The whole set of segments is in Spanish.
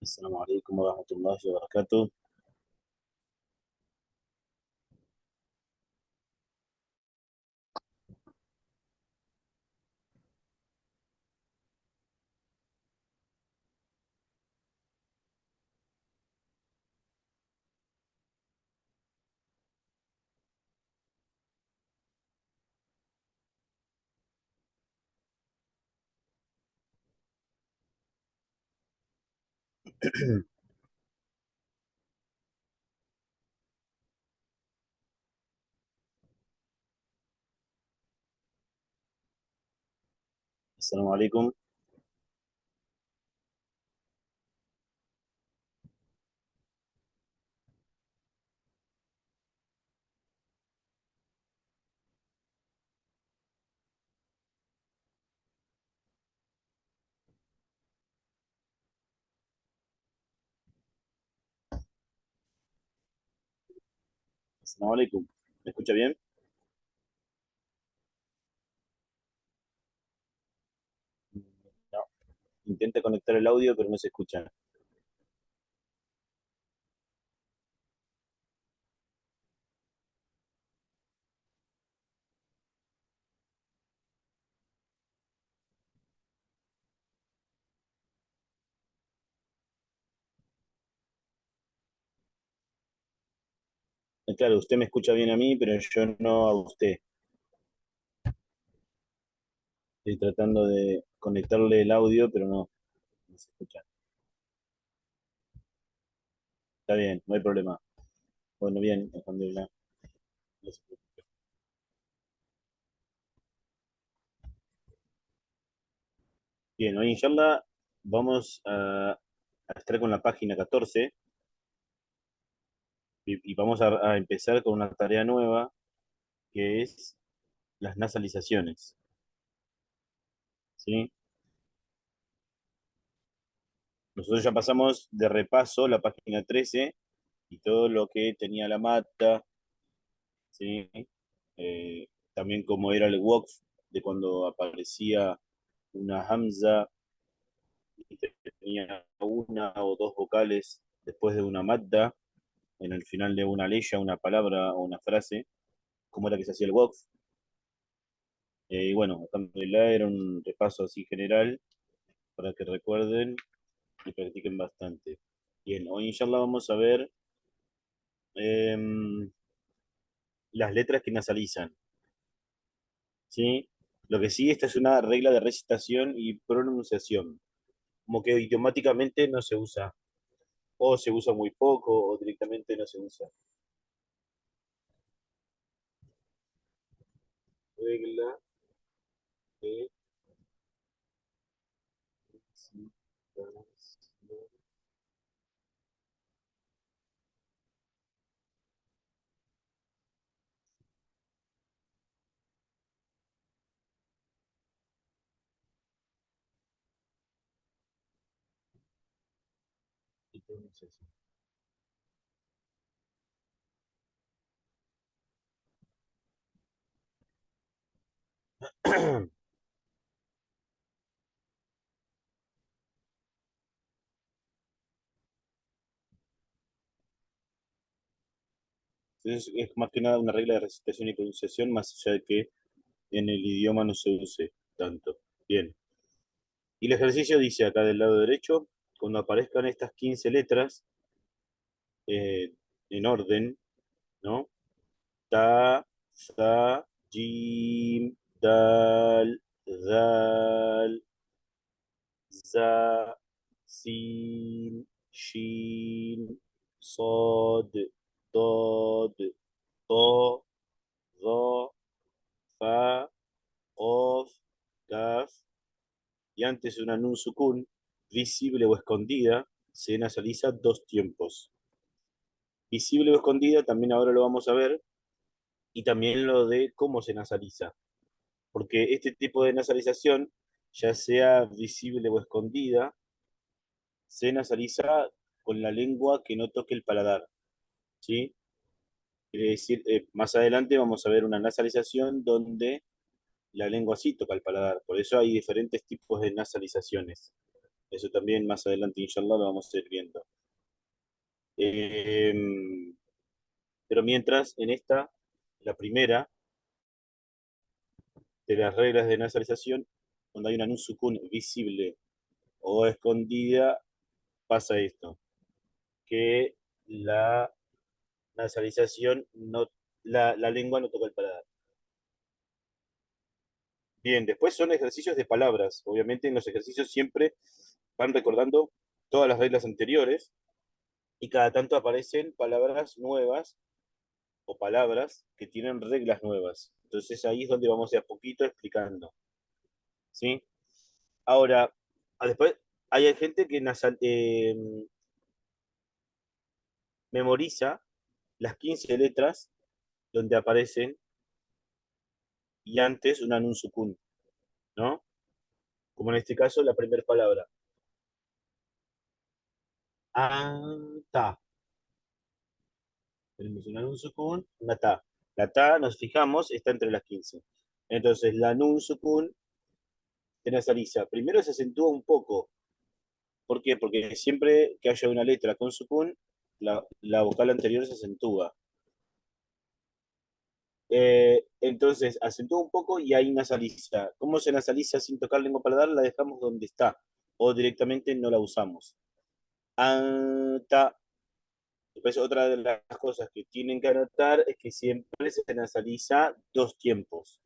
السلام عليكم ورحمة الله وبركاته. السلام عليكم. السلام عليكم. ¿Me escucha bien? No. Intenta conectar el audio, pero no se escucha. Claro, usted me escucha bien a mí, pero yo no a usted. Estoy tratando de conectarle el audio, pero no se escucha. Está bien, no hay problema. Bueno, bien, alhamdulillah. No se preocupe. Bien, hoy inshallah vamos a estar con la página 14 y vamos a empezar con una tarea nueva que es las nasalizaciones. ¿Sí? Nosotros ya pasamos de repaso la página 13 y todo lo que tenía la mata, ¿sí? También cómo era el waqf de cuando aparecía una hamza y tenía una o dos vocales después de una madda, en el final de una leya, una palabra o una frase, cómo era que se hacía el waqf. Y bueno, alhamdulillah era un repaso así general para que recuerden y practiquen bastante. Bien, hoy inshallah vamos a ver em, las letras que nasalizan, ¿sí? Lo que sí, esta es una regla de recitación y pronunciación, como que idiomáticamente no se usa, o se usa muy poco, o directamente no se usa. Regla de recitación. Y pronunciación. Entonces es más que nada una regla de recitación y pronunciación, más allá de que en el idioma no se use tanto. Bien. Y el ejercicio dice acá del lado derecho, cuando aparezcan estas 15 letras eh, en orden, ¿no? Ta, sa, jim, dal, dal, za, sin, shin, sod, dod, to, do, fa, of, kaf, y antes de una nun sukun, visible o escondida, se nasaliza dos tiempos. Visible o escondida, también ahora lo vamos a ver, y también lo de cómo se nasaliza, porque este tipo de nasalización, ya sea visible o escondida, se nasaliza con la lengua que no toque el paladar, ¿sí? Quiere decir, más adelante vamos a ver una nasalización donde la lengua sí toca el paladar, por eso hay diferentes tipos de nasalizaciones. Eso también más adelante, inshallah, lo vamos a ir viendo. Eh, pero mientras, en esta, la primera de las reglas de nasalización, cuando hay una nun sukun visible o escondida, pasa esto, que la nasalización no, la lengua no toca el paladar. Bien, después son ejercicios de palabras. Obviamente en los ejercicios siempre van recordando todas las reglas anteriores y cada tanto aparecen palabras nuevas o palabras que tienen reglas nuevas. Entonces ahí es donde vamos de a poquito explicando. ¿Sí? Ahora, después hay gente que memoriza las 15 letras donde aparecen y antes una nun sukun, ¿no? Como en este caso la primera palabra. Anta. Tenemos una nun sukun, una ta. La ta, nos fijamos, está entre las 15. Entonces la nun sukun se nasaliza. Primero se acentúa un poco. ¿Por qué? Porque siempre que haya una letra con sukun, la vocal anterior se acentúa. Entonces, acentúa un poco y ahí nasaliza. ¿Cómo se nasaliza sin tocar lengua paladar? La dejamos donde está o directamente no la usamos. Anta. Después, otra de las cosas que tienen que anotar es que siempre se nasaliza dos tiempos.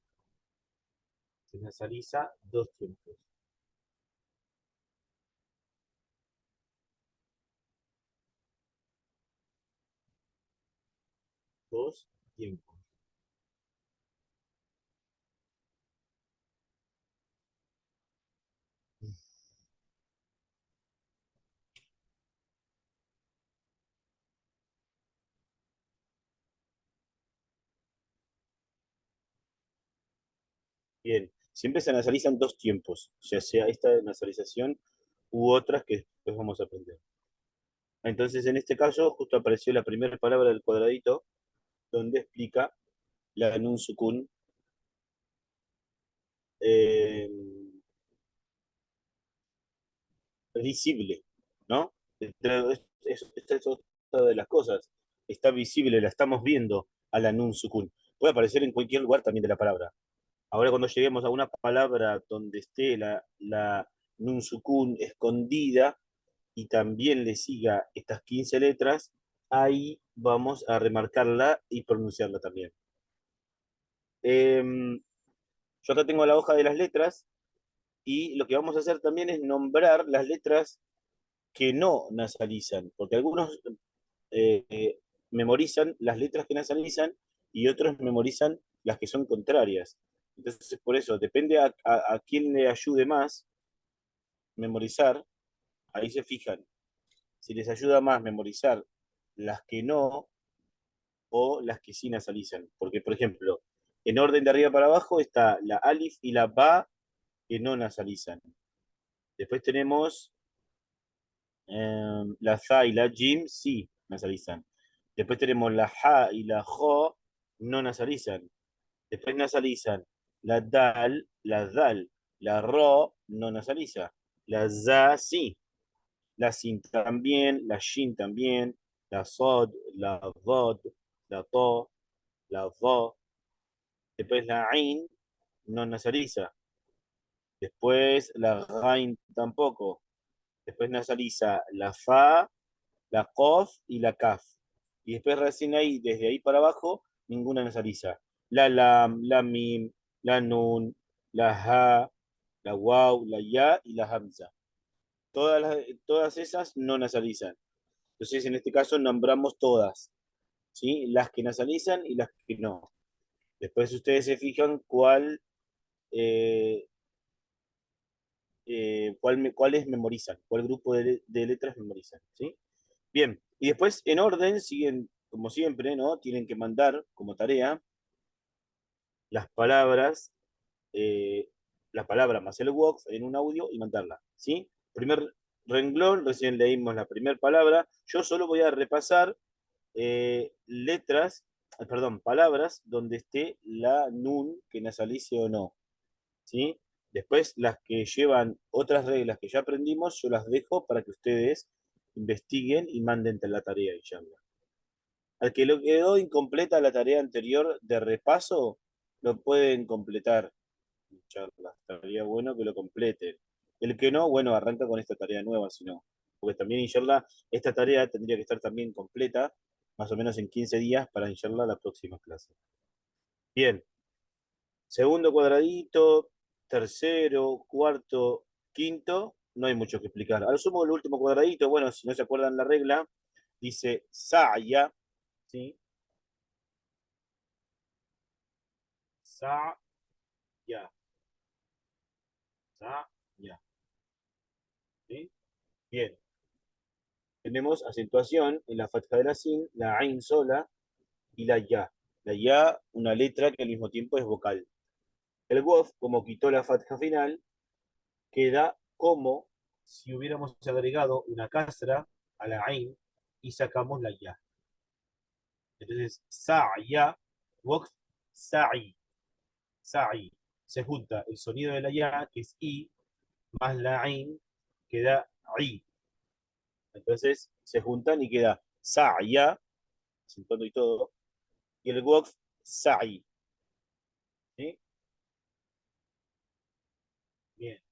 Se nasaliza dos tiempos. Dos tiempos. Bien, siempre se nasalizan dos tiempos, ya sea esta nasalización u otras que después vamos a aprender. Entonces, en este caso, justo apareció la primera palabra del cuadradito, donde explica la nun sukun eh, visible, ¿no? Esta es otra de las cosas. Está visible, la estamos viendo a la nun sukun. Puede aparecer en cualquier lugar también de la palabra. Ahora cuando lleguemos a una palabra donde esté la nun sukun escondida y también le siga estas 15 letras, ahí vamos a remarcarla y pronunciarla también. Yo acá tengo la hoja de las letras y lo que vamos a hacer también es nombrar las letras que no nasalizan, porque algunos memorizan las letras que nasalizan y otros memorizan las que son contrarias. Entonces, por eso, depende a quién le ayude más memorizar, ahí se fijan. Si les ayuda más memorizar las que no o las que sí nasalizan. Porque, por ejemplo, en orden de arriba para abajo está la alif y la ba que no nasalizan. Después tenemos la za y la jim, sí nasalizan. Después tenemos la ja y la jo, no nasalizan. Después nasalizan la dal, la ro, no nasaliza. La za, sí. La sin también, la shin también, la sod, la vod, la to, la vo. Después la ain, no nasaliza. Después la gain tampoco. Después nasaliza la fa, la Kof y la Kaf. Y después recién ahí, desde ahí para abajo, ninguna nasaliza. La Lam, la Mim, la Nun, la Ha, la Waw, la Ya y la Hamza. Todas esas no nasalizan. Entonces, en este caso, nombramos todas, ¿sí? Las que nasalizan y las que no. Después ustedes se fijan eh, cuáles memorizan, cuál grupo de letras memorizan, ¿sí? Bien, y después en orden siguen, como siempre, ¿no? Tienen que mandar como tarea las palabras, eh, la palabra más el WOX en un audio y mandarla, ¿sí? Primer renglón, recién leímos la primera palabra. Yo solo voy a repasar perdón, palabras donde esté la nun que nasalice o no, ¿sí? Después, las que llevan otras reglas que ya aprendimos, yo las dejo para que ustedes investiguen y manden la tarea, inshallah. Al que lo quedó incompleta la tarea anterior de repaso, lo pueden completar, inshallah. Estaría bueno que lo completen. El que no, bueno, arranca con esta tarea nueva, si no. Porque también, inshallah, esta tarea tendría que estar también completa, más o menos en 15 días, para inshallah la próxima clase. Bien, segundo cuadradito, tercero, cuarto, quinto, no hay mucho que explicar. Al sumo, el último cuadradito, bueno, si no se acuerdan la regla, dice Sa'ya, ¿sí? Sa'ya, Sa'ya, ¿sí? Bien, tenemos acentuación en la fatha de la sin, la ain sola y la ya. La ya, una letra que al mismo tiempo es vocal. El wof, como quitó la fatha final, queda como si hubiéramos agregado una kasra a la ain y sacamos la ya. Entonces, sa'ya, waqf, sa'i, sa'i. Se junta el sonido de la ya, que es i, más la ain, que da i. Entonces, se juntan y queda sa'ya, sin tono y todo, y el waqf, sa'i. ¿Sí? Bien.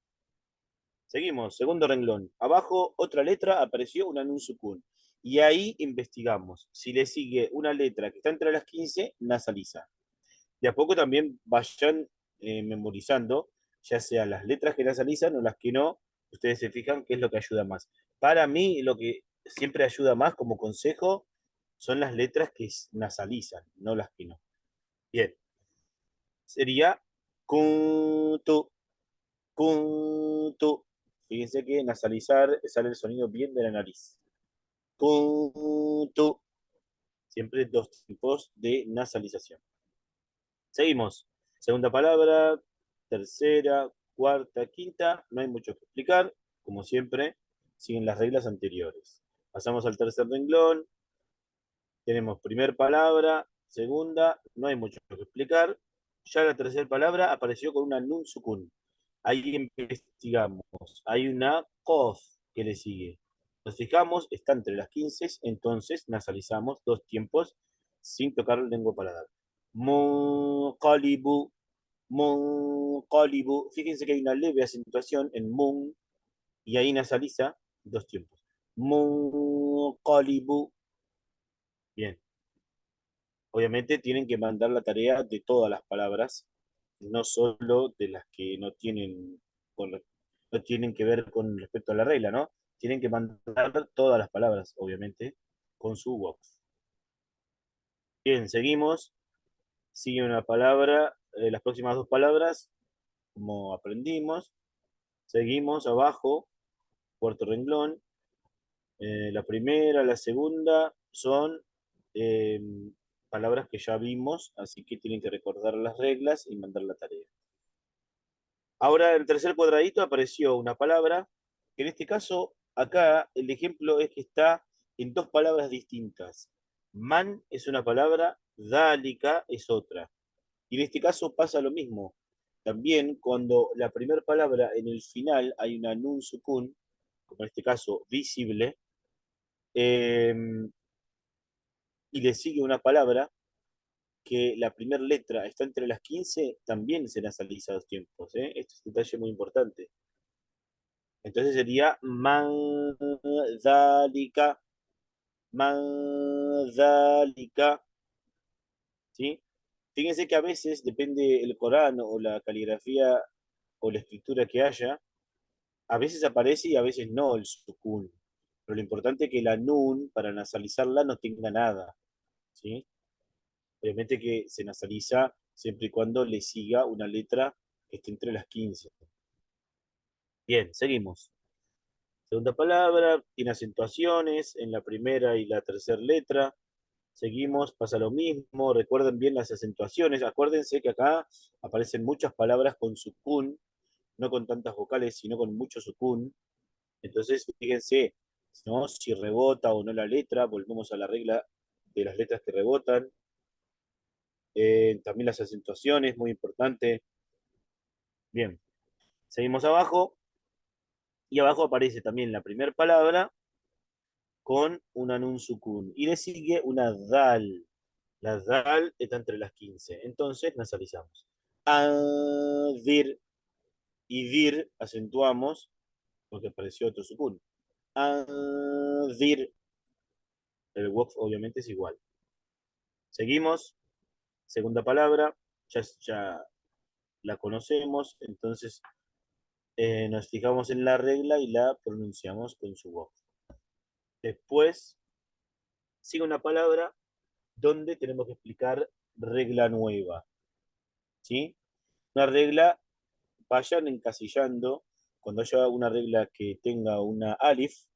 Seguimos, segundo renglón. Abajo, otra letra, apareció una nun sukun. Y ahí investigamos. Si le sigue una letra que está entre las 15, nasaliza. De a poco también vayan memorizando, ya sea las letras que nasalizan o las que no. Ustedes se fijan qué es lo que ayuda más. Para mí, lo que siempre ayuda más como consejo son las letras que nasalizan, no las que no. Bien, sería kuntu, kuntu. Fíjense que nasalizar sale el sonido bien de la nariz. Kuntu. Siempre dos tipos de nasalización. Seguimos. Segunda palabra, tercera, cuarta, quinta. No hay mucho que explicar. Como siempre, siguen las reglas anteriores. Pasamos al tercer renglón. Tenemos primer palabra, segunda. No hay mucho que explicar. Ya la tercera palabra apareció con una nun sukun. Ahí investigamos. Hay una kof que le sigue. Nos fijamos, está entre las 15, entonces nasalizamos dos tiempos sin tocar la lengua paladar. Munqalibu, munqalibu. Fíjense que hay una leve acentuación en mun y ahí nasaliza dos tiempos. Munqalibu. Bien. Obviamente tienen que mandar la tarea de todas las palabras, no solo de las que no tienen, no tienen que ver con respecto a la regla, ¿no? Tienen que mandar todas las palabras, obviamente, con su box. Bien, seguimos. Sigue una palabra, las próximas dos palabras, como aprendimos. Seguimos abajo, cuarto renglón. La primera, la segunda son eh, palabras que ya vimos, así que tienen que recordar las reglas y mandar la tarea. Ahora, en el tercer cuadradito apareció una palabra, que en este caso, acá el ejemplo es que está en dos palabras distintas. Man es una palabra, dálika es otra. Y en este caso pasa lo mismo. También cuando la primera palabra en el final hay una nun sukun, como en este caso visible, eh, y le sigue una palabra que la primera letra está entre las 15, también se nasaliza dos tiempos. ¿Eh? Este es un detalle muy importante. Entonces sería manzalika, manzalika, ¿sí? Fíjense que a veces, depende el Corán o la caligrafía o la escritura que haya, a veces aparece y a veces no el sukun. Pero lo importante es que la nun, para nasalizarla, no tenga nada, ¿sí? Obviamente que se nasaliza siempre y cuando le siga una letra que esté entre las 15. Bien, seguimos. Segunda palabra, tiene acentuaciones en la primera y la tercera letra. Seguimos, pasa lo mismo. Recuerden bien las acentuaciones. Acuérdense que acá aparecen muchas palabras con sukun, no con tantas vocales, sino con mucho sukun. Entonces, fíjense, ¿no? Si rebota o no la letra, volvemos a la regla de las letras que rebotan. También las acentuaciones, muy importante. Bien. Seguimos abajo, y abajo aparece también la primera palabra con una nun sukun. Y le sigue una dal. La dal está entre las 15. Entonces nasalizamos. Adir y dir acentuamos porque apareció otro sukun. Adir. El wok obviamente es igual. Seguimos. Segunda palabra. Ya la conocemos. Entonces nos fijamos en la regla y la pronunciamos con su wok. Después sigue una palabra donde tenemos que explicar regla nueva. ¿Sí? Una regla, vayan encasillando, cuando haya una regla que tenga una alif,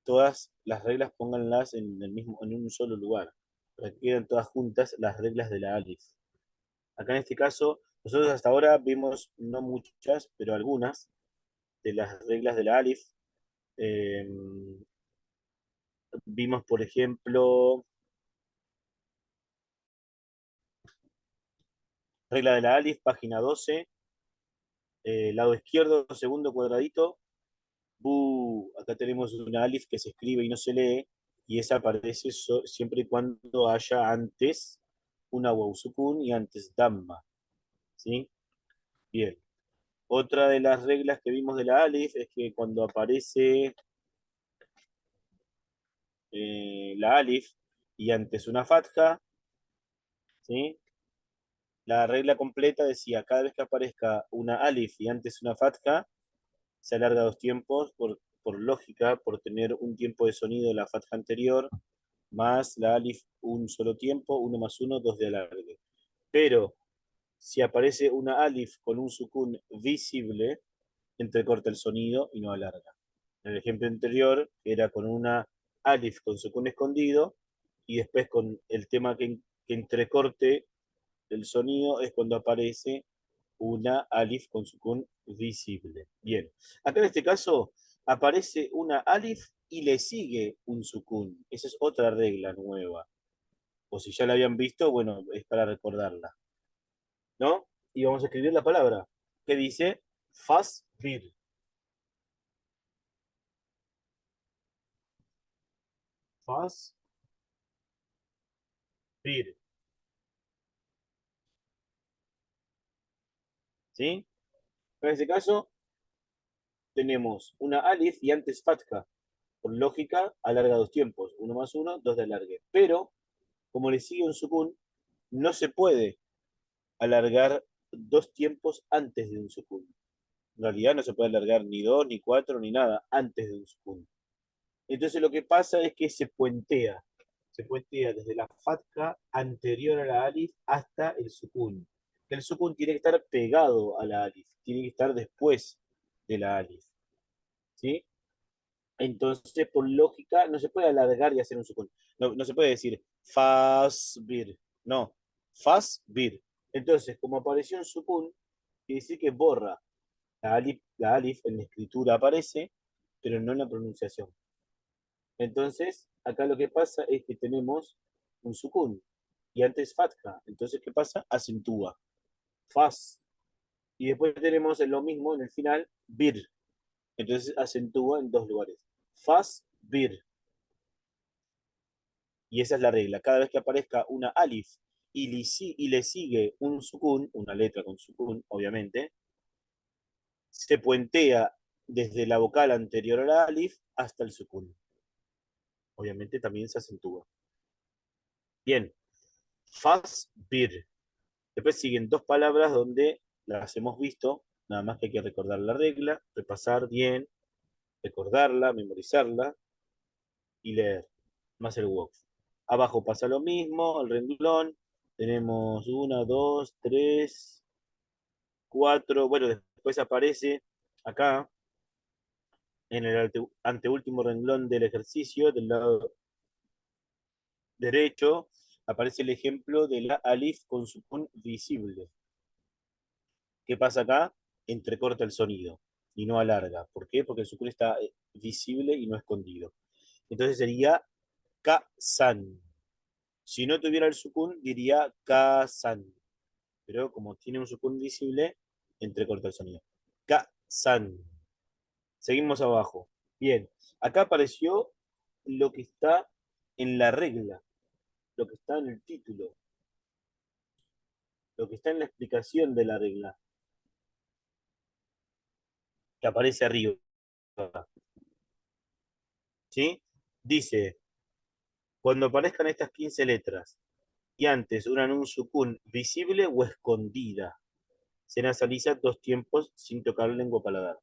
todas las reglas pónganlas en un solo lugar, para que queden todas juntas las reglas de la alif. Acá en este caso, nosotros hasta ahora vimos, no muchas, pero algunas de las reglas de la alif. Eh, Vimos, por ejemplo, regla de la alif, página 12, lado izquierdo, segundo cuadradito. Acá tenemos una alif que se escribe y no se lee, y esa aparece siempre y cuando haya antes una waw sukun y antes damma. ¿Sí? Bien. Otra de las reglas que vimos de la alif es que cuando aparece la alif y antes una fatha, ¿sí? La regla completa decía, cada vez que aparezca una alif y antes una fatha, se alarga 2 tiempos por lógica, por tener un tiempo de sonido de la fatha anterior, más la alif un solo tiempo, 1 más 1, 2 de alargue. Pero si aparece una alif con un sukun visible, entrecorta el sonido y no alarga. En el ejemplo anterior era con una alif con sukun escondido y después con el tema que entrecorte el sonido es cuando aparece una alif con sukun visible. Bien, acá en este caso aparece una alif y le sigue un sukun. Esa es otra regla nueva. O si ya la habían visto, bueno, es para recordarla. ¿No? Y vamos a escribir la palabra, que dice fasbir. Fasbir. ¿Sí? En este caso, tenemos una alif y antes fatka. Por lógica, alarga 2 tiempos. 1 más 1, 2 de alargue. Pero, como le sigue un sukun, no se puede alargar 2 tiempos antes de un sukun. En realidad no se puede alargar ni 2, ni 4, ni nada antes de un sukun. Entonces lo que pasa es que se puentea. Se puentea desde la fatka anterior a la alif hasta el sukun. El sukun tiene que estar pegado a la alif, tiene que estar después de la alif. ¿Sí? Entonces, por lógica, no se puede alargar y hacer un sukun. No se puede decir fasbir. No, fasbir. Entonces, como apareció un sukun, quiere decir que borra la alif en la escritura aparece, pero no en la pronunciación. Entonces, acá lo que pasa es que tenemos un sukun y antes fatha. Entonces, ¿qué pasa? Acentúa. Fas. Y después tenemos lo mismo en el final, bir. Entonces, acentúa en 2 lugares. Fas, bir. Y esa es la regla. Cada vez que aparezca una alif y le sigue un sukun, una letra con sukun, obviamente, se puentea desde la vocal anterior a la alif hasta el sukun. Obviamente también se acentúa. Bien, fas, bir. Después siguen 2 palabras donde las hemos visto, nada más que hay que recordar la regla, repasar bien, recordarla, memorizarla y leer, más el walk. Abajo pasa lo mismo, el renglón, tenemos 1, 2, 3, 4, bueno, después aparece acá, en el anteúltimo renglón del ejercicio, del lado derecho, aparece el ejemplo de la alif con su con visible. ¿Qué pasa acá? Entrecorta el sonido y no alarga. ¿Por qué? Porque el sukun está visible y no escondido. Entonces sería ka-san. Si no tuviera el sukun, diría ka-san. Pero como tiene un sukun visible, entrecorta el sonido. San. Seguimos abajo. Bien, acá apareció lo que está en la regla, lo que está en el título, lo que está en la explicación de la regla, que aparece arriba. ¿Sí? Dice, cuando aparezcan estas 15 letras y antes una nun sukun visible o escondida, se nasaliza dos tiempos sin tocar lengua paladar.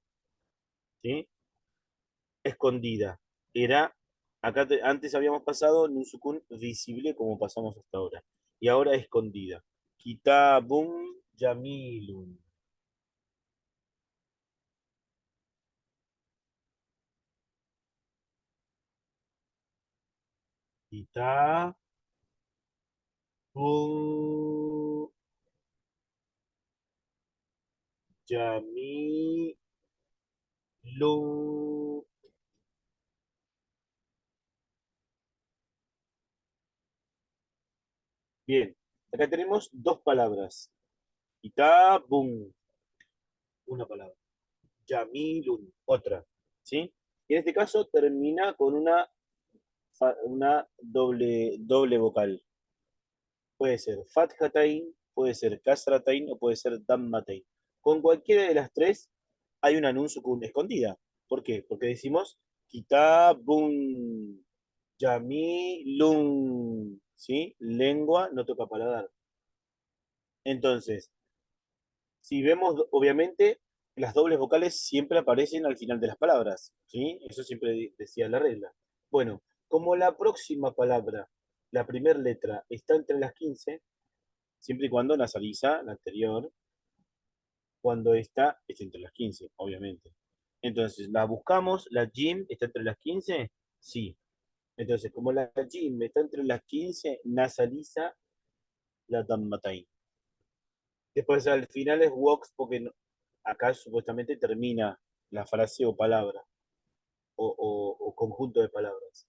¿Sí? Escondida. Era, acá antes habíamos pasado nun sukun visible como pasamos hasta ahora. Y ahora escondida. Kitabun Jamilun. Kitabun Jamilun. Bien, acá tenemos dos palabras. Kitabun, una palabra. Jamilun, otra. ¿Sí? Y en este caso termina con una doble vocal. Puede ser Fathatain, puede ser Kasratain o puede ser Dammatain. Con cualquiera de las tres hay una nun sukun escondida. ¿Por qué? Porque decimos Kitabun, Jamilun, ¿sí? Lengua no toca paladar. Entonces, si vemos, obviamente, las dobles vocales siempre aparecen al final de las palabras, ¿sí? Eso siempre decía la regla. Bueno, como la próxima palabra, la primera letra, está entre las 15, siempre y cuando nasaliza la anterior, cuando está entre las 15, obviamente. Entonces, la buscamos, la Jim está entre las 15, sí. Entonces, como la Jim está entre las 15, nasaliza la Dammatain. Después al final es Wox porque acá supuestamente termina la frase o palabra o conjunto de palabras.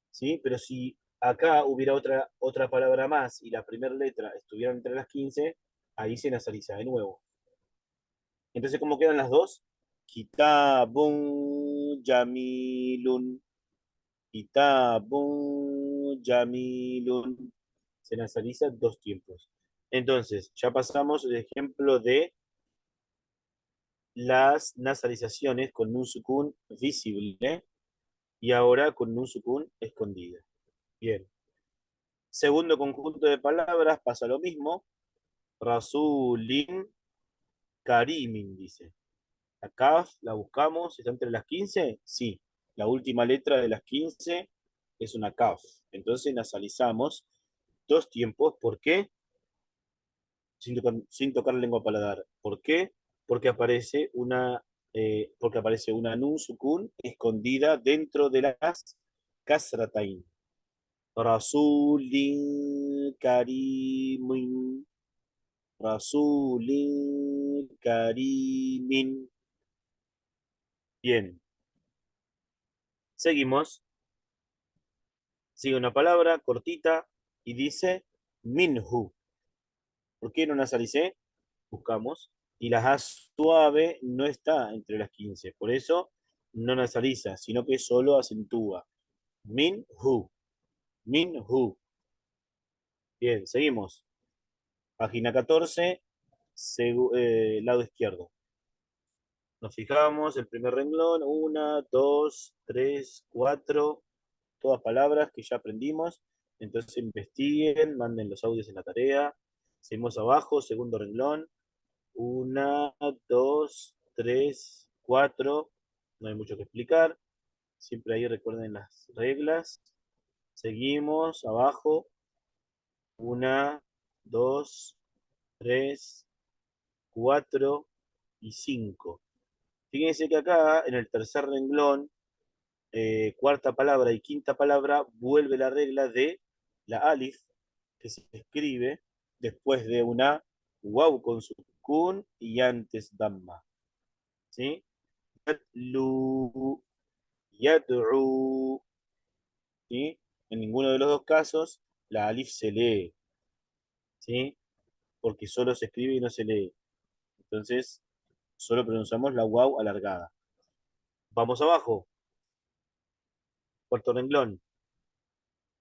¿Sí? Pero si acá hubiera otra palabra más y la primera letra estuviera entre las 15, ahí se nasaliza de nuevo. Entonces, ¿cómo quedan las dos? Kitabun Jamilun. Kitabun Jamilun. Se nasaliza dos tiempos. Entonces, ya pasamos el ejemplo de las nasalizaciones con nun sukun visible y ahora con nun sukun escondida. Bien. Segundo conjunto de palabras pasa lo mismo. Rasulin Karimin dice. La kaf la buscamos, ¿está entre las 15? Sí. La última letra de las 15 es una kaf. Entonces nasalizamos dos tiempos. ¿Por qué? Sin tocar la lengua paladar. ¿Por qué? Porque aparece una nun sukun escondida dentro de las kasratain. Rasulin karimin. Rasulin karimin. Bien, seguimos. Sigue una palabra cortita y dice minhu. ¿Por qué no nasalicé? Buscamos. Y la A suave no está entre las 15. Por eso no nasaliza, sino que solo acentúa. Minhu. Minhu. Bien, seguimos. Página 14, lado izquierdo. Nos fijamos, el primer renglón, una, dos, tres, cuatro, todas palabras que ya aprendimos. Entonces investiguen, manden los audios en la tarea. Seguimos abajo, segundo renglón, una, dos, tres, cuatro. No hay mucho que explicar. Siempre ahí recuerden las reglas. Seguimos abajo, una, dos, tres, cuatro y cinco. Fíjense que acá, en el tercer renglón, cuarta palabra y quinta palabra, vuelve la regla de la alif, que se escribe después de una waw con sukun y antes damma. ¿Sí? Yatlu, yad'u, ¿sí? En ninguno de los dos casos la alif se lee, ¿sí? Porque solo se escribe y no se lee. Entonces, solo pronunciamos la waw alargada. Vamos abajo, cuarto renglón.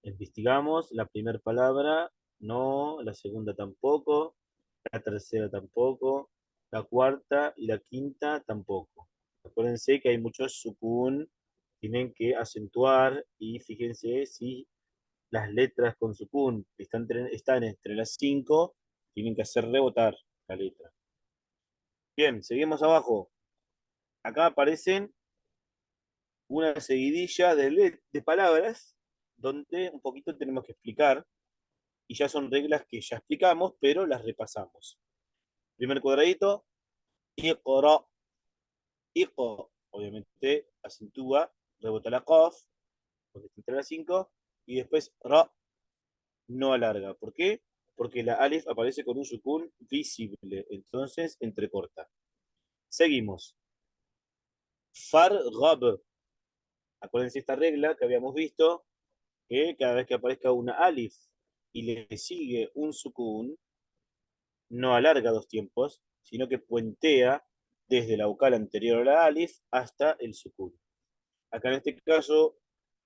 Investigamos la primera palabra, no, la segunda tampoco, la tercera tampoco, la cuarta y la quinta tampoco. Acuérdense que hay muchos sukun, tienen que acentuar y fíjense si las letras con sukun están entre las 5, tienen que hacer rebotar la letra. Bien, seguimos abajo. Acá aparecen una seguidilla de palabras donde un poquito tenemos que explicar y ya son reglas que ya explicamos, pero las repasamos. Primer cuadradito, iqra, iqo, obviamente acentúa, rebota la qaf, porque está entre las 5, y después ra, no alarga. ¿Por qué? Porque la alif aparece con un sukun visible, entonces entrecorta. Seguimos. Fargab. Acuérdense esta regla que habíamos visto, que cada vez que aparezca una alif y le sigue un sukun, no alarga dos tiempos, sino que puentea desde la vocal anterior a la alif hasta el sukun. Acá en este caso,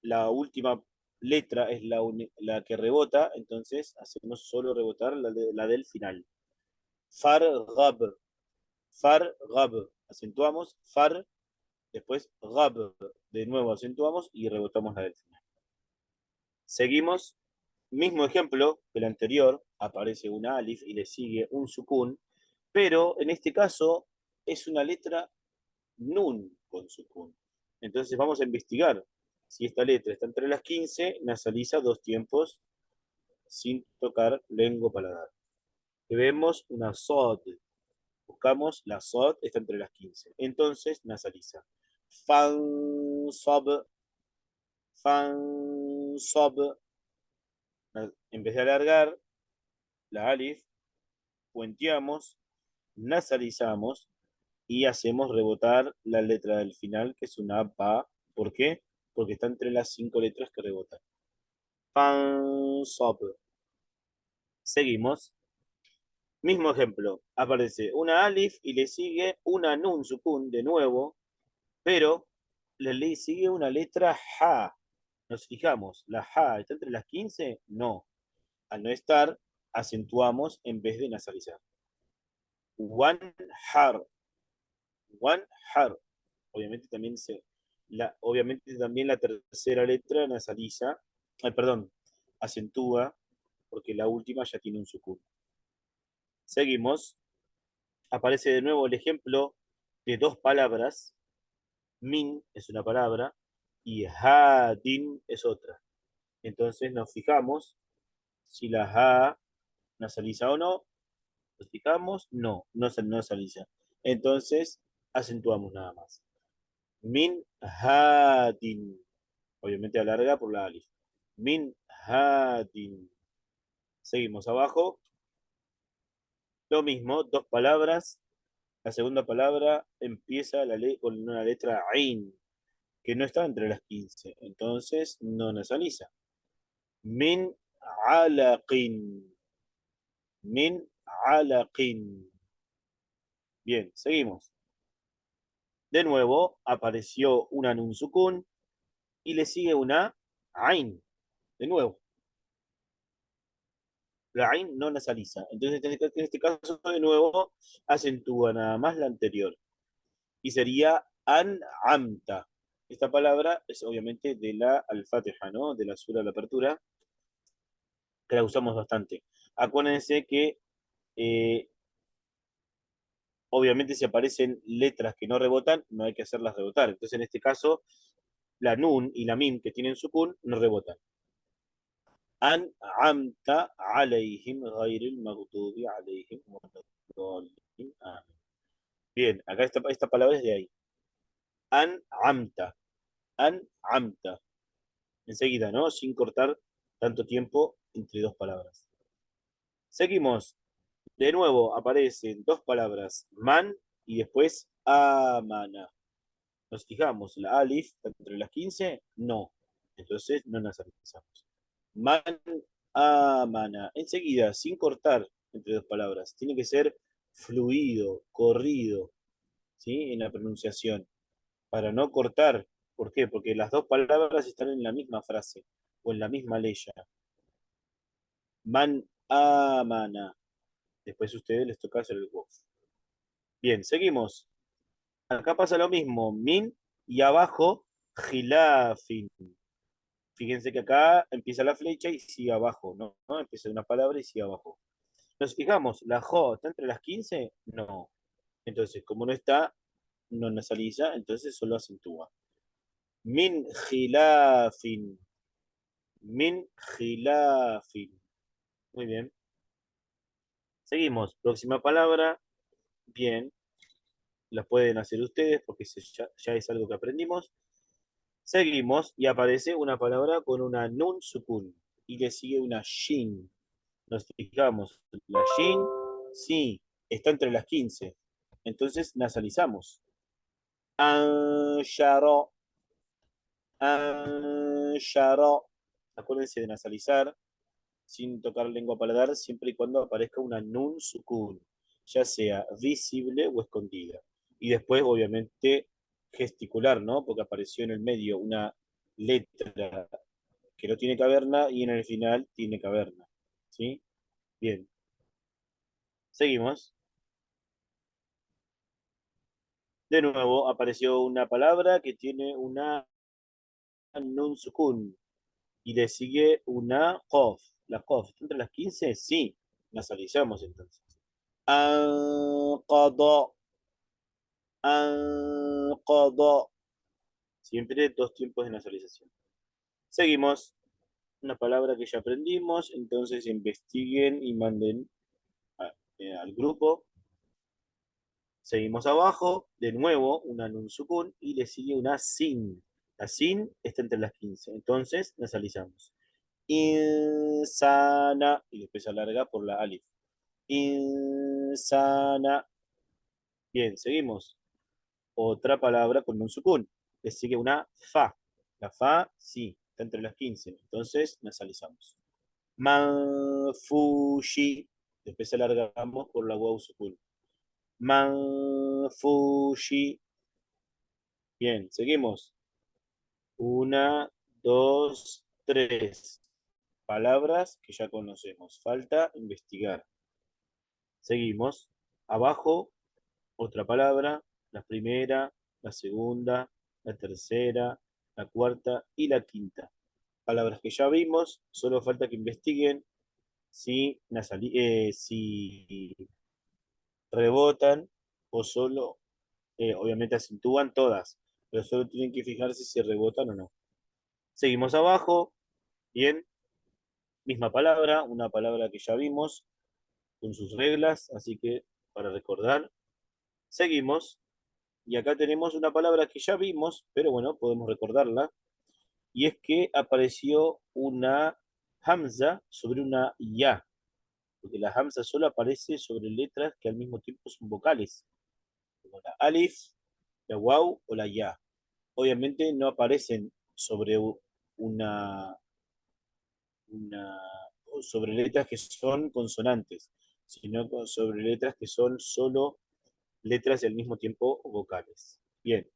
la última letra es la que rebota, entonces hacemos solo rebotar la del final. Far, gab, far, gab. Acentuamos, far, después gab. De nuevo acentuamos y rebotamos la del final. Seguimos, mismo ejemplo que el anterior, aparece una alif y le sigue un sukun, pero en este caso es una letra nun con sukun. Entonces vamos a investigar si esta letra está entre las 15, nasaliza dos tiempos sin tocar lengua paladar. Y vemos una sod. Buscamos la sod, está entre las 15. Entonces nasaliza. Fan, sob, fan, sob. En vez de alargar la alif, puenteamos, nasalizamos y hacemos rebotar la letra del final, que es una pa. ¿Por qué? Porque está entre las 5 letras que rebotan. Fan, sop. Seguimos. Mismo ejemplo. Aparece una alif y le sigue una nun sukun de nuevo, pero le sigue una letra ja. Nos fijamos, ¿la ja está entre las 15? No. Al no estar, acentuamos en vez de nasalizar. One har. One har. Obviamente también obviamente también la tercera letra nasaliza, perdón, acentúa, porque la última ya tiene un sukun. Seguimos. Aparece de nuevo el ejemplo de dos palabras. Min es una palabra y hadin es otra. Entonces nos fijamos si la ha nasaliza o no. Nos fijamos, no, no se nasaliza. Entonces acentuamos nada más. Min hadin. Obviamente alarga por la alif. Min hadin. Seguimos abajo. Lo mismo, dos palabras. La segunda palabra empieza con una letra Ain, que no está entre las 15. Entonces no nasaliza. Min alaqin. Min alaqin. Bien, seguimos. De nuevo apareció una nun sukun y le sigue una Ain. De nuevo. La Ain no nasaliza. Entonces, en este caso, de nuevo, acentúa nada más la anterior. Y sería an'amta. Esta palabra es obviamente de la al-Fatiha, ¿no? De la sura de la apertura, que la usamos bastante. Acuérdense que, eh, obviamente, si aparecen letras que no rebotan, no hay que hacerlas rebotar. Entonces, en este caso, la nun y la mim que tienen sukun no rebotan. An'amta alayhim ghayril maghdubi alayhim waladdallin. Bien, acá esta palabra es de ahí. An'amta. An'amta. Enseguida, ¿no? Sin cortar tanto tiempo entre dos palabras. Seguimos. De nuevo aparecen dos palabras, man y después amana. Nos fijamos, la alif entre las 15, no. Entonces no nos analizamos. Man amana. Enseguida, sin cortar entre dos palabras. Tiene que ser fluido, corrido. ¿sí? En la pronunciación, para no cortar. ¿Por qué? Porque las dos palabras están en la misma frase o en la misma leya. Man amana. Después a ustedes les toca hacer el voz. Bien, seguimos. Acá pasa lo mismo. Min y abajo, gilafin. Fíjense que acá empieza la flecha y sigue abajo, ¿no? ¿No? Empieza una palabra y sigue abajo. Nos fijamos, ¿la jo está entre las 15? No. Entonces, como no está, no nasaliza, entonces solo acentúa. Min gilafin. Min gilafin. Muy bien. Seguimos. Próxima palabra. Bien. La pueden hacer ustedes porque ya es algo que aprendimos. Seguimos y aparece una palabra con una nun sukun y le sigue una shin. Nos fijamos, la shin, sí, está entre las 15. Entonces nasalizamos. Ansharo, ansharo. Acuérdense de nasalizar sin tocar lengua paladar siempre y cuando aparezca una nun sukun, ya sea visible o escondida. Y después, obviamente, gesticular, ¿no? Porque apareció en el medio una letra que no tiene caverna y en el final tiene caverna. ¿Sí? Bien. Seguimos. De nuevo apareció una palabra que tiene una nun sukun y le sigue una qaf. La qaf, ¿entre las 15? Sí. Nasalizamos entonces. Anqada, anqada. Siempre dos tiempos de nasalización. Seguimos. Una palabra que ya aprendimos, entonces investiguen y manden al grupo. Seguimos abajo, de nuevo una nun sukun y le sigue una sin. La sin está entre las 15, entonces nasalizamos. Insana, y después se alarga por la alif. Insana. Bien, seguimos. Otra palabra con nun sukun. Le sigue una fa. La fa, sí, está entre las 15, entonces nasalizamos. Manfushi. Después alargamos por la waw sukun. Manfushi. Bien, seguimos. Una, dos, tres. Palabras que ya conocemos. Falta investigar. Seguimos. Abajo, otra palabra. La primera, la segunda, la tercera, la cuarta y la quinta. Palabras que ya vimos. Solo falta que investiguen si rebotan o solo, obviamente acentúan todas, pero solo tienen que fijarse si rebotan o no. Seguimos abajo, bien, misma palabra, una palabra que ya vimos con sus reglas, así que para recordar, seguimos y acá tenemos una palabra que ya vimos, pero bueno, podemos recordarla, y es que apareció una hamza sobre una ya, porque la hamza solo aparece sobre letras que al mismo tiempo son vocales, como la alif, la waw o la ya. Obviamente no aparecen sobre una, una sobre letras que son consonantes, sino sobre letras que son solo letras y al mismo tiempo vocales. Bien,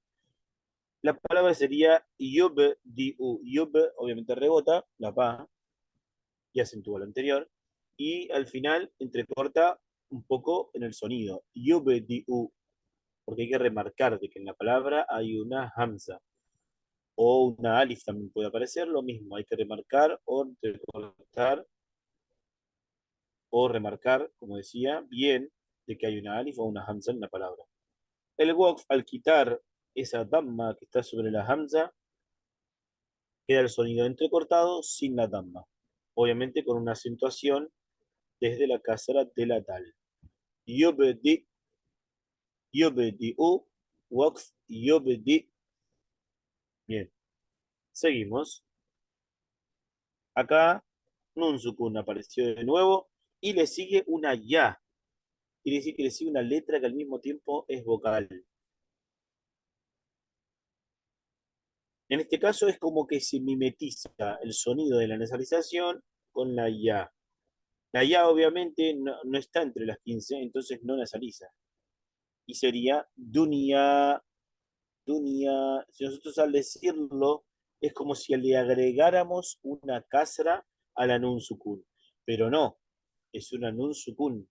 la palabra sería yubdiu. Yub obviamente rebota, la pa, y acentúa lo anterior, y al final entrecorta un poco en el sonido. Yubdiu, porque hay que remarcar de que en la palabra hay una hamza o una alif también puede aparecer, lo mismo, hay que remarcar o recortar o remarcar, como decía, bien de que hay una alif o una hamza en la palabra. El waqf, al quitar esa damma que está sobre la hamza, queda el sonido entrecortado sin la damma, obviamente con una acentuación desde la casra de la dal. Yubdi, yubdi u, waqf, yubdi. Bien, seguimos. Acá Nun Sukun apareció de nuevo y le sigue una ya. Quiere decir que le sigue una letra que al mismo tiempo es vocal. En este caso es como que se mimetiza el sonido de la nasalización con la ya. La ya obviamente no está entre las 15, entonces no nasaliza. y sería dunia, dunia. Si nosotros al decirlo, es como si le agregáramos una kasra a la nun sukun, pero no, es una nun sukun,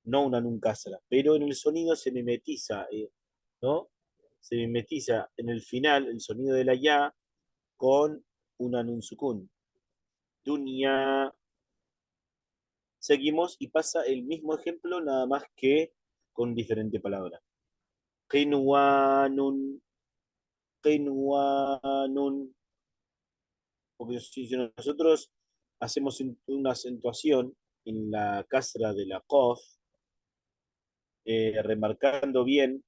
no una nun kasra, pero en el sonido se mimetiza, ¿no? Se mimetiza en el final el sonido de la ya con una nun sukun. Dunia. Seguimos y pasa el mismo ejemplo, nada más que con diferente palabra. Qinwanun, qinwanun. Porque si nosotros hacemos una acentuación en la casra de la qaf, remarcando bien,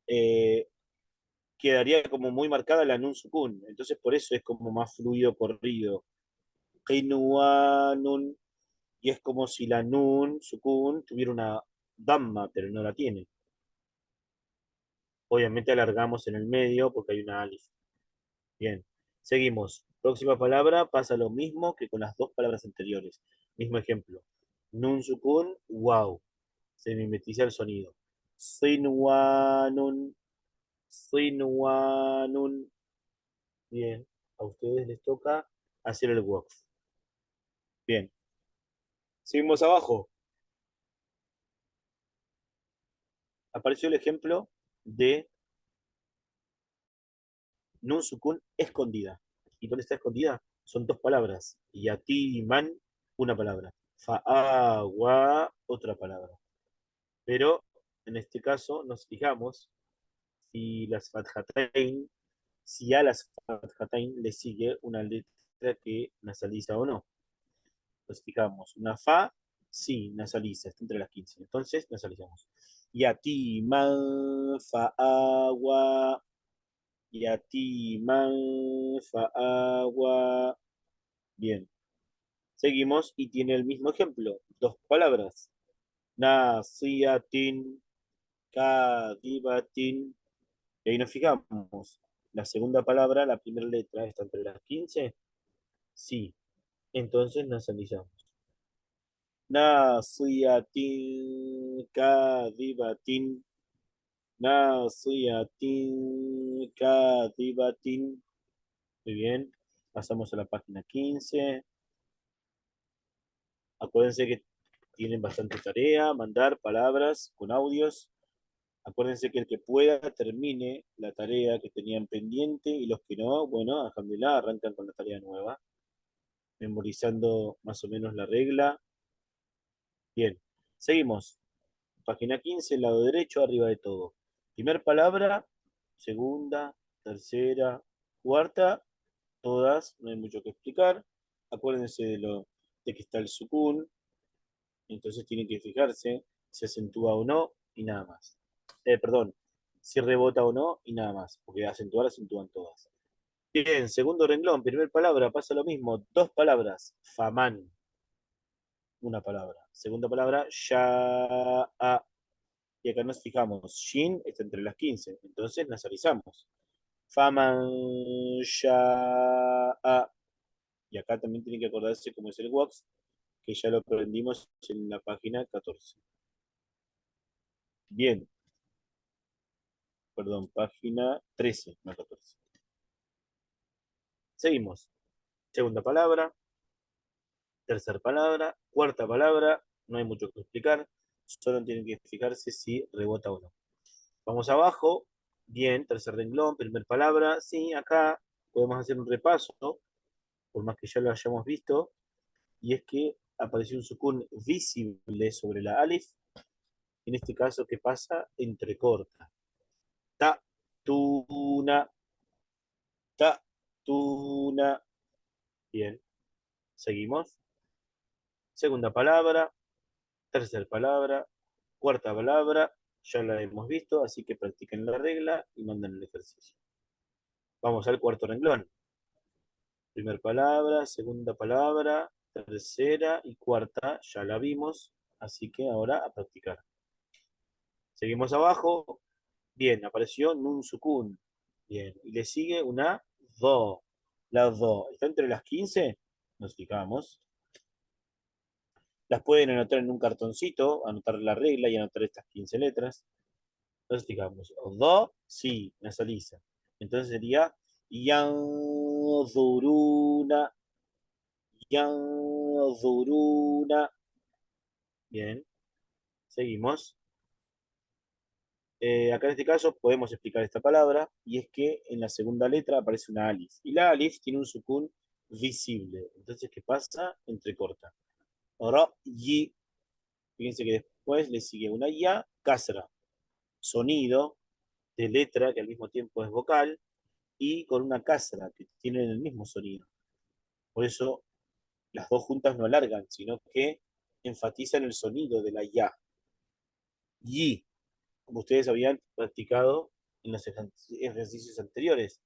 eh, quedaría como muy marcada la nun sukun. Entonces por eso es como más fluido corrido. Qinwanun, y es como si la nun sukun tuviera una damma, pero no la tiene. Obviamente alargamos en el medio porque hay una alif. Bien, seguimos. Próxima palabra pasa lo mismo que con las dos palabras anteriores. Mismo ejemplo. Nun sukun, wow. Se mimetiza el sonido. Sinwanun, sinwanun. Bien, a ustedes les toca hacer el waqf. Bien, seguimos abajo. Apareció el ejemplo de Nun sukun escondida. ¿Y dónde está escondida? Son dos palabras. Yatiman, una palabra. Fa'agua, otra palabra. Pero en este caso nos fijamos si las fathatain, si a las fathatain le sigue una letra que nasaliza o no. Nos fijamos, una fa, sí, nasaliza, está entre las 15. Entonces nasalizamos. Yatiman, fa'agua, yatiman fa'agua. Bien. Seguimos y tiene el mismo ejemplo. Dos palabras. Nasiatin, kadibatin. Y ahí nos fijamos. La segunda palabra, la primera letra, está entre las 15. Sí. Entonces nasalizamos. Nasiatin, kadibatin. Nasiatin, kadibatin. Muy bien. Pasamos a la página 15. Acuérdense que tienen bastante tarea, mandar palabras con audios. Acuérdense que el que pueda termine la tarea que tenían pendiente y los que no, bueno, alhamdulillah, arrancan con la tarea nueva, memorizando más o menos la regla. Bien, seguimos. Página 15, lado derecho, arriba de todo. Primer palabra, segunda, tercera, cuarta, todas, no hay mucho que explicar. Acuérdense de que está el sukun, entonces tienen que fijarse si acentúa o no y nada más. Perdón, si rebota o no y nada más, porque acentuar acentúan todas. Bien, segundo renglón, primera palabra, pasa lo mismo, dos palabras, faman, una palabra. Segunda palabra, ya, y acá nos fijamos, shin está entre las 15, entonces nasalizamos. Faman, ya, y acá también tienen que acordarse cómo es el wax, que ya lo aprendimos en la página 14. Bien, perdón, página 13, no 14. Seguimos. Segunda palabra, tercera palabra, cuarta palabra, no hay mucho que explicar, solo tienen que fijarse si rebota o no. Vamos abajo, bien, tercer renglón, primera palabra, sí, acá podemos hacer un repaso, por más que ya lo hayamos visto, y es que apareció un sukun visible sobre la alif, en este caso que pasa entrecorta. Ta, tuna, ta, tuna. Bien, seguimos. Segunda palabra, tercera palabra, cuarta palabra, ya la hemos visto, así que practiquen la regla y manden el ejercicio. Vamos al cuarto renglón. Primera palabra, segunda palabra, tercera y cuarta, ya la vimos, así que ahora a practicar. Seguimos abajo. Bien, apareció Nun Sukun. Bien, y le sigue una Do. La Do. ¿Está entre las 15? Nos fijamos. Las pueden anotar en un cartoncito, anotar la regla y anotar estas 15 letras. Entonces digamos, do, sí, nasaliza. Entonces sería yanzuruna, yanzuruna. Bien, seguimos. Acá en este caso podemos explicar esta palabra y es que en la segunda letra aparece una alif y la alif tiene un sukun visible. Entonces, ¿qué pasa? Entrecorta. Ra, yi. Fíjense que después le sigue una ya, kasra, sonido de letra que al mismo tiempo es vocal y con una kasra que tienen el mismo sonido. Por eso las dos juntas no alargan, sino que enfatizan el sonido de la ya. Yi, como ustedes habían practicado en los ejercicios anteriores.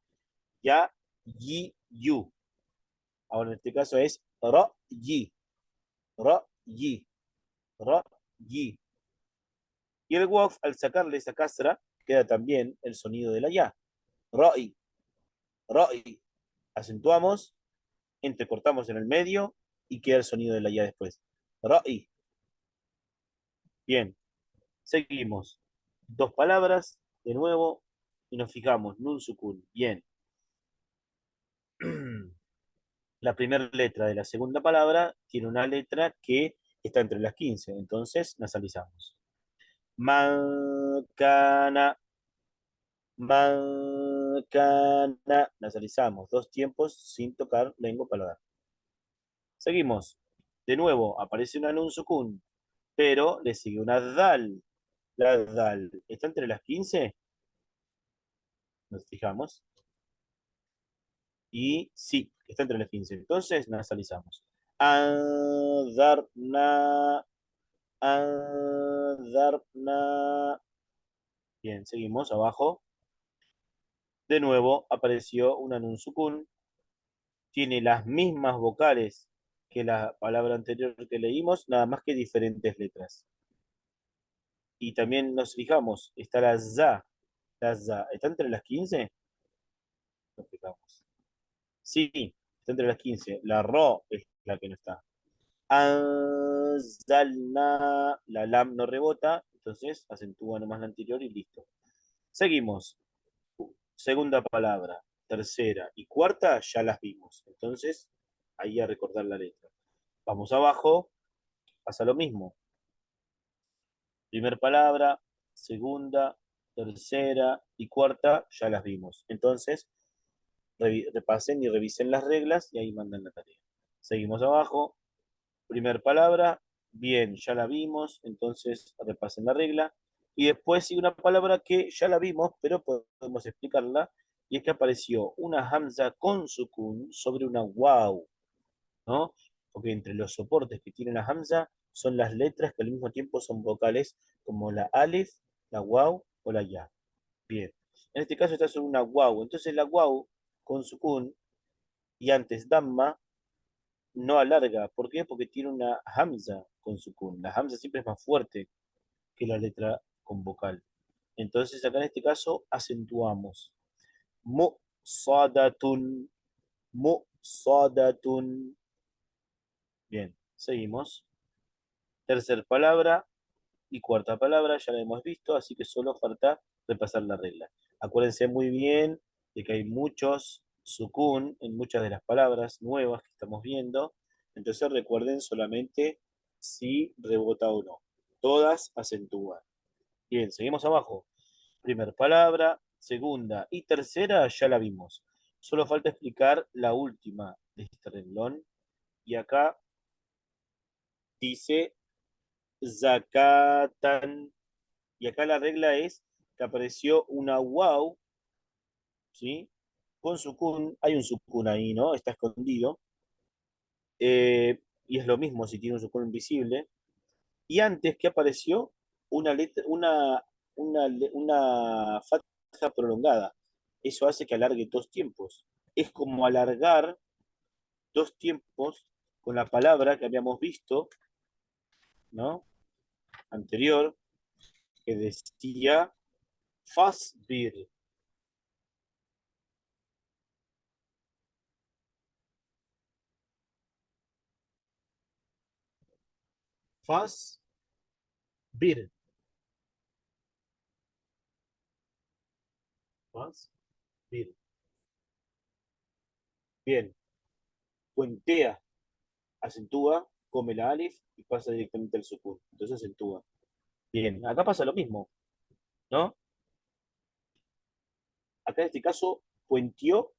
Ya, yi, yu. Ahora en este caso es ra, yi, ra, yi, ra, yi. Y el waf, al sacarle esa kasra, queda también el sonido de la ya. Ra'i, ra'i. Acentuamos, entrecortamos en el medio y queda el sonido de la ya después. Ra'i. Bien, seguimos. Dos palabras, de nuevo, y nos fijamos. Nun sukun. Bien. La primera letra de la segunda palabra tiene una letra que está entre las 15, entonces nasalizamos. Mancana, mancana, nasalizamos dos tiempos sin tocar lengua paladar. Seguimos. De nuevo, aparece una nun sukun, pero le sigue una dal. La dal está entre las 15, nos fijamos. Y sí, está entre las 15. Entonces nasalizamos. Andarna, andarna. Bien, seguimos abajo. De nuevo apareció una nun sukun. Tiene las mismas vocales que la palabra anterior que leímos, nada más que diferentes letras. Y también nos fijamos, está la za. La za, ¿está entre las 15? Nos fijamos. Sí, está entre las 15. La ro es la que no está. Anzalna, la lam no rebota, entonces acentúa nomás la anterior y listo. Seguimos. Segunda palabra, tercera y cuarta ya las vimos. Entonces, ahí a recordar la letra. Vamos abajo, pasa lo mismo. Primer palabra, segunda, tercera y cuarta ya las vimos. Entonces, repasen y revisen las reglas y ahí mandan la tarea. Seguimos abajo, primer palabra, bien, ya la vimos, entonces repasen la regla. Y después sigue una palabra que ya la vimos, pero podemos explicarla, y es que apareció una hamza con sukun sobre una waw, ¿no? Porque entre los soportes que tiene la hamza son las letras que al mismo tiempo son vocales, como la alif, la waw o la ya. Bien. En este caso está sobre una waw, entonces la waw con sukun y antes damma no alarga. ¿Por qué? Porque tiene una hamza con sukun. La hamza siempre es más fuerte que la letra con vocal. Entonces acá en este caso acentuamos. Mu sadatun, mu sadatun. Bien, seguimos. Tercer palabra y cuarta palabra ya la hemos visto, así que solo falta repasar la regla. Acuérdense muy bien de que hay muchos sukun en muchas de las palabras nuevas que estamos viendo. Entonces recuerden solamente si rebota o no. Todas acentúan. Bien, seguimos abajo. Primera palabra, segunda y tercera ya la vimos. Solo falta explicar la última de este renglón. Y acá dice zakatan. Y acá la regla es que apareció una wow, ¿sí? Con sukun, hay un sukun ahí, ¿no? Está escondido. Y es lo mismo si tiene un sukun invisible. Y antes que apareció una letra, una fatha prolongada. Eso hace que alargue dos tiempos. Es como alargar dos tiempos con la palabra que habíamos visto, ¿no? Anterior, que decía fasbir. Fas, bir. Fas, bir. Bien. Puentea, acentúa, come la alif y pasa directamente al sukun. Entonces acentúa. Bien. Acá pasa lo mismo, ¿no? Acá en este caso, puenteó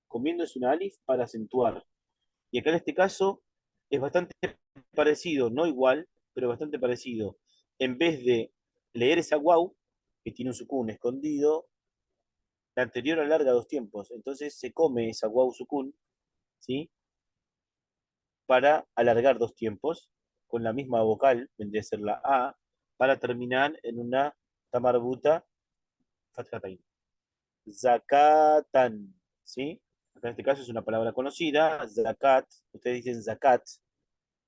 comiéndose una alif para acentuar. Y acá en este caso es bastante parecido, no igual, pero bastante parecido. En vez de leer esa guau, que tiene un sukun escondido, la anterior alarga dos tiempos. Entonces se come esa guau sukun, ¿sí? Para alargar dos tiempos, con la misma vocal, vendría a ser la A, para terminar en una tamarbuta fathatain. Zakatan, ¿sí? Acá en este caso es una palabra conocida, zakat, ustedes dicen zakat,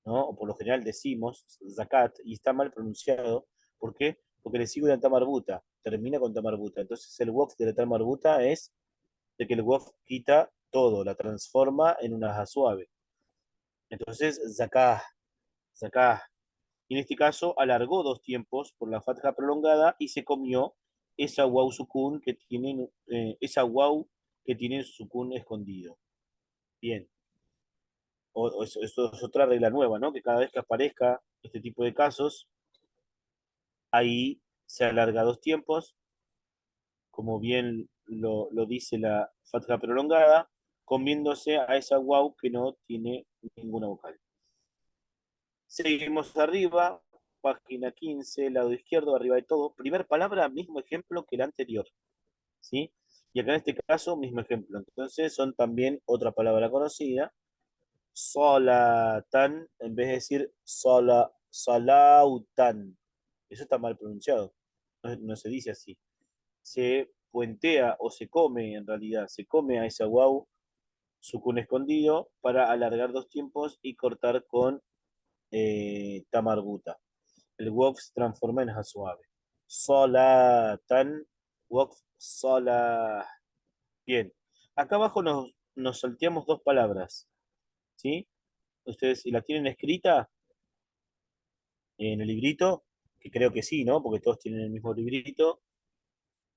¿no? O por lo general decimos zakat, y está mal pronunciado. ¿Por qué? Porque le sigue una tamarbuta, termina con tamarbuta. Entonces el waqf de la tamarbuta es de que el waqf quita todo, la transforma en una ja suave. Entonces, zakah, zakah. Y en este caso alargó dos tiempos por la fatja prolongada y se comió esa waw sukun que tiene, esa waw que tiene su sukun escondido. Bien. Eso es otra regla nueva, ¿no? Que cada vez que aparezca este tipo de casos, ahí se alarga dos tiempos, como bien lo dice la fatja prolongada, comiéndose a esa waw que no tiene ninguna vocal. Seguimos arriba, página 15, lado izquierdo, arriba de todo. Primer palabra, mismo ejemplo que el anterior, ¿sí? Y acá en este caso, mismo ejemplo. Entonces son también otra palabra conocida. Solatan, en vez de decir salautan. Eso está mal pronunciado. No, no se dice así. Se puentea o se come, en realidad, se come a esa guau, sukun escondido, para alargar dos tiempos y cortar con tamarbuta. El waqf se transforma en ja suave. Solatan, waqf, sola. Bien. Acá abajo nos salteamos dos palabras, ¿sí? Ustedes, si las tienen escrita en el librito, que creo que sí, ¿no? Porque todos tienen el mismo librito,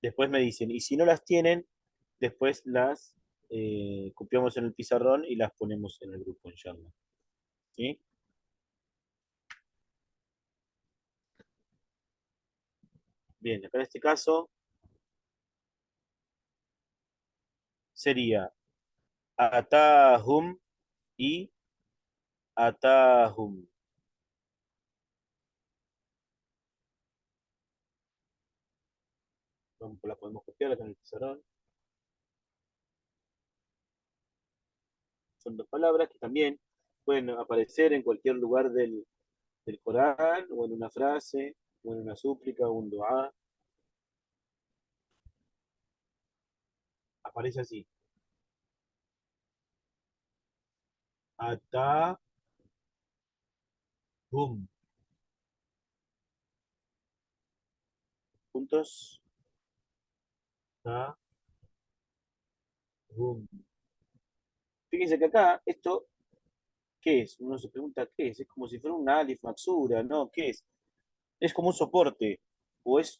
después me dicen, y si no las tienen, después las copiamos en el pizarrón y las ponemos en el grupo en charla, ¿sí? Bien, acá en este caso sería atahum y atahum. La podemos copiar acá en el pizarrón. Son dos palabras que también pueden aparecer en cualquier lugar del Corán, o en una frase, o en una súplica, o un dua. Aparece así. Atahum. Juntos. Atahum. Fíjense que acá, esto, ¿qué es? Uno se pregunta, ¿qué es? Es como si fuera una alif maxura, ¿no? ¿Qué es? Es como un soporte, o es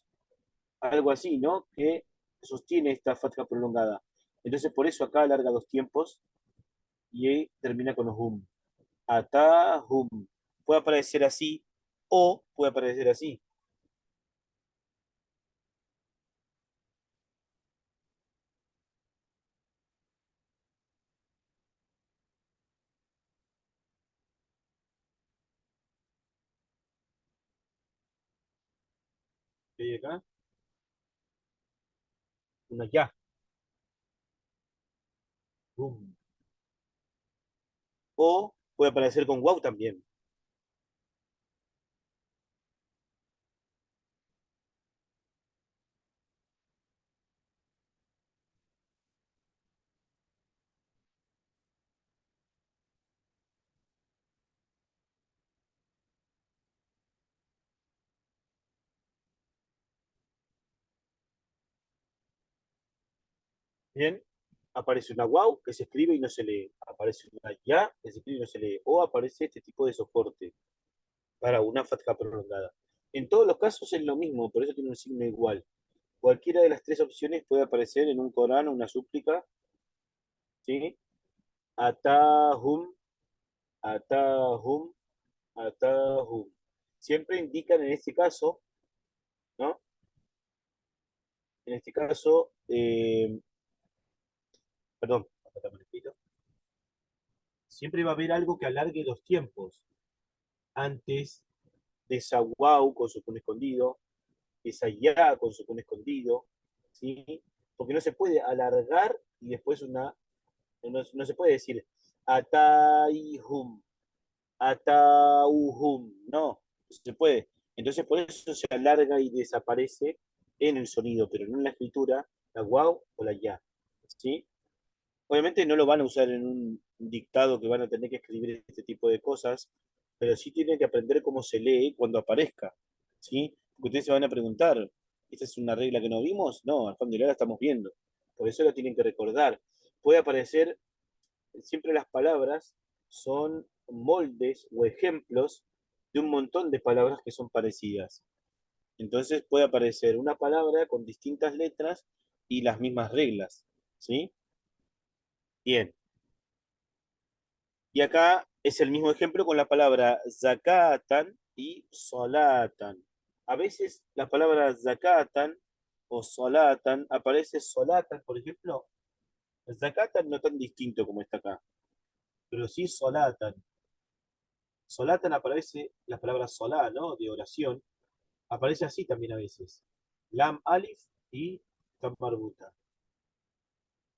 algo así, ¿no? Que sostiene esta fatja prolongada. Entonces, por eso acá alarga dos tiempos y termina con los hum. Atahum. Puede aparecer así o puede aparecer así. ¿Qué hay acá? Una ya. Hum. O puede aparecer con wow también. Bien. Aparece una wow que se escribe y no se lee. Aparece una ya que se escribe y no se lee. O aparece este tipo de soporte. para una fatha prolongada. En todos los casos es lo mismo, por eso tiene un signo igual. Cualquiera de las tres opciones puede aparecer en un Corán o una súplica, ¿sí? Atahum, atahum, atahum. Siempre indican en este caso, ¿no? En este caso, perdón, acá me repito. Siempre va a haber algo que alargue los tiempos antes de esa wow con su pun escondido, esa ya con su pun escondido, ¿sí? Porque no se puede alargar y después no se puede decir ataihum, atauhum, no se puede. Entonces por eso se alarga y desaparece en el sonido, pero no en la escritura, la wow o la ya, ¿sí? Obviamente no lo van a usar en un dictado que van a tener que escribir este tipo de cosas, pero sí tienen que aprender cómo se lee cuando aparezca, ¿sí? Porque ustedes se van a preguntar, ¿esta es una regla que no vimos? No, alhamdulillah la estamos viendo. Por eso lo tienen que recordar. Puede aparecer, siempre las palabras son moldes o ejemplos de un montón de palabras que son parecidas. Entonces puede aparecer una palabra con distintas letras y las mismas reglas, ¿sí? Bien. Y acá es el mismo ejemplo con la palabra zakatan y solatan. A veces la palabra zakatan o solatan aparece solatan, por ejemplo. Zakatan no tan distinto como está acá, pero sí solatan. Solatan aparece la palabra solá, ¿no? De oración. Aparece así también a veces. Lam alif y tam marbuta.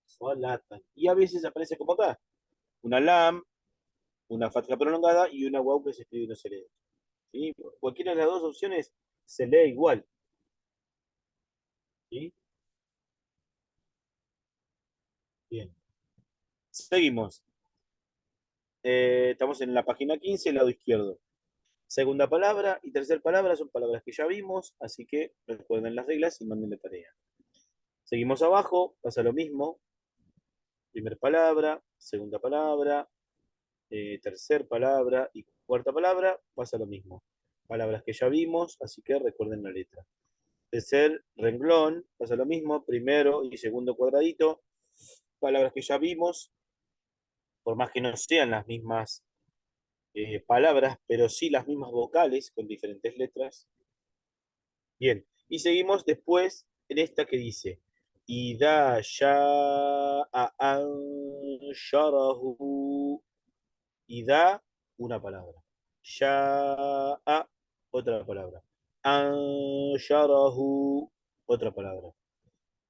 Solatan. Y a veces aparece como acá. Una lam, una fatha prolongada y una waw que se escribe y no se lee. ¿Sí? Cualquiera de las dos opciones se lee igual. ¿Sí? Bien. Seguimos. Estamos en la página 15, lado izquierdo. Segunda palabra y tercera palabra son palabras que ya vimos, así que recuerden las reglas y manden la tarea. Seguimos abajo, pasa lo mismo. Primera palabra, segunda palabra, tercera palabra y cuarta palabra, pasa lo mismo. Palabras que ya vimos, así que recuerden la letra. Tercer renglón, pasa lo mismo, primero y segundo cuadradito, palabras que ya vimos, por más que no sean las mismas palabras, pero sí las mismas vocales con diferentes letras. Bien, y seguimos después en esta que dice, Ida sha'a ansharahu. Ida, una palabra. Sha'a, otra palabra. Ansharahu, otra palabra.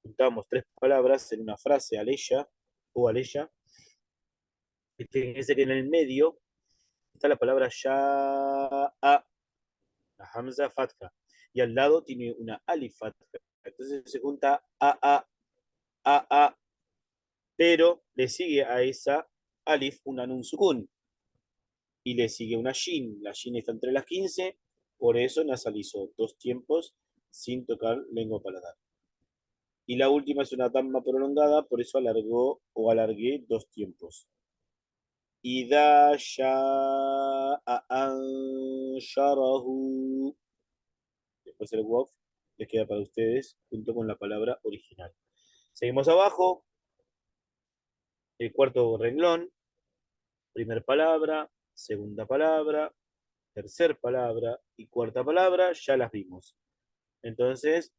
Juntamos tres palabras en una frase, aleya o aleya. Y fíjense que en el medio está la palabra sha'a, la hamza fatha, y al lado tiene una alif fatha. Entonces se junta a, pero le sigue a esa alif una nun sukun, y le sigue una shin. La shin está entre las 15, por eso nasalizó dos tiempos sin tocar lengua paladar. Y la última es una damma prolongada, por eso alargó o alargué dos tiempos. Ida sha'a ansharahu. Después el waf les queda para ustedes junto con la palabra original. Seguimos abajo, el cuarto renglón, primer palabra, segunda palabra, tercer palabra y cuarta palabra, ya las vimos. Entonces,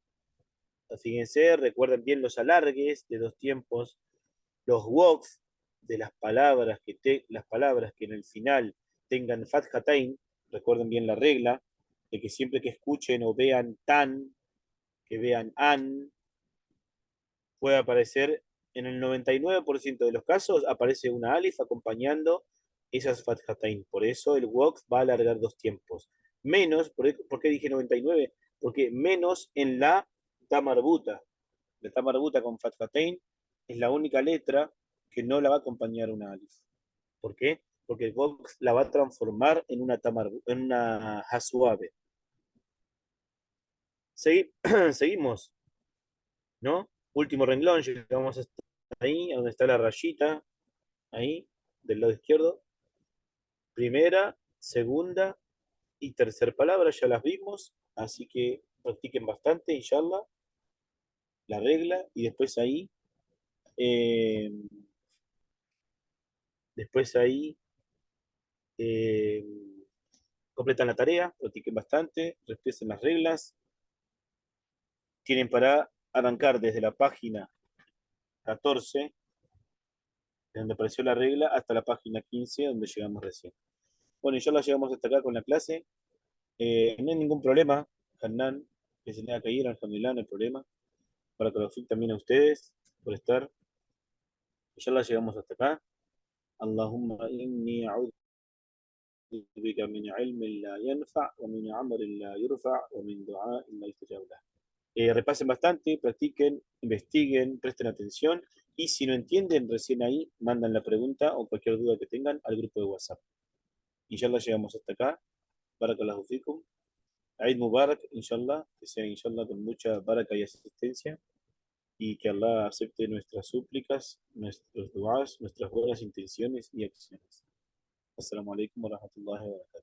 fíjense, recuerden bien los alargues de dos tiempos, los woks de las palabras que en el final tengan fathatain, recuerden bien la regla de que siempre que escuchen o vean tan, que vean an, puede aparecer en el 99% de los casos, aparece una alif acompañando esas fathatain. Por eso el wok va a alargar dos tiempos. Menos, ¿por qué dije 99? Porque menos en la tamarbuta. La tamarbuta con fathatain es la única letra que no la va a acompañar una alif. ¿Por qué? Porque el wok la va a transformar en una ha suave. Seguimos, ¿no? Último renglón, llegamos hasta ahí, a donde está la rayita, ahí, del lado izquierdo. Primera, segunda y tercer palabra ya las vimos, así que practiquen bastante, inshallah, la regla, y eh, después ahí eh, completan la tarea, practiquen bastante, respeten las reglas, tienen para arrancar desde la página 14, donde apareció la regla, hasta la página 15, donde llegamos recién. Bueno, y ya la llegamos hasta acá con la clase. No hay ningún problema, Hernán, que se tenga que ir, alhamdulillah, no hay problema. Para que lo también a ustedes por estar. Ya la llegamos hasta acá. Allahumma inni a'udhu bika min ilmin la yanfa' wa min amalin la yurfa' wa min du'a'in la yustajab lah. Repasen bastante, practiquen, investiguen, presten atención y si no entienden, recién ahí mandan la pregunta o cualquier duda que tengan al grupo de WhatsApp. Inshallah llegamos hasta acá. Barakallahu fikum. Eid Mubarak, inshallah, que sea inshallah con mucha baraka y asistencia y que Allah acepte nuestras súplicas, nuestros duas, nuestras buenas intenciones y acciones. Assalamu alaikum wa rahmatullahi wa barakatuh.